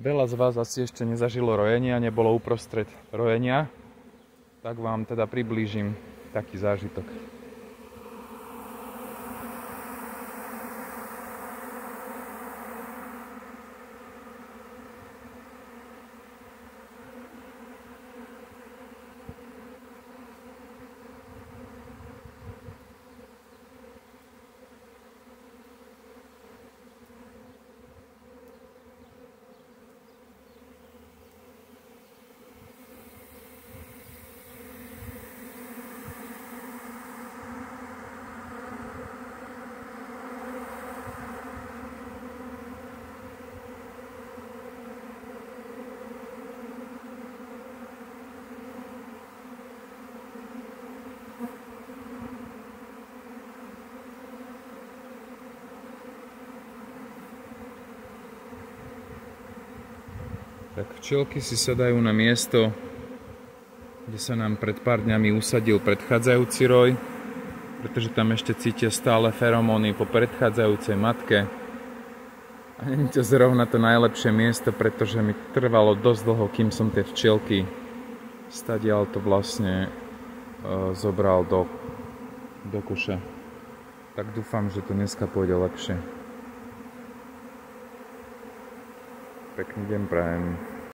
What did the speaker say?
Veľa z vás asi ešte nezažilo rojenie a nebolo uprostred rojenia, tak vám teda priblížim taký zážitok. Tak včielky si sadajú na miesto, kde sa nám pred pár dňami usadil predchádzajúci roj, pretože tam ešte cítia stále feromóny po predchádzajúcej matke. A nie je to zrovna to najlepšie miesto, pretože mi trvalo dosť dlho, kým som tie včielky stadial to vlastne zobral do kuša. Tak dúfam, že to dneska pôjde lepšie. Pekný deň prajem.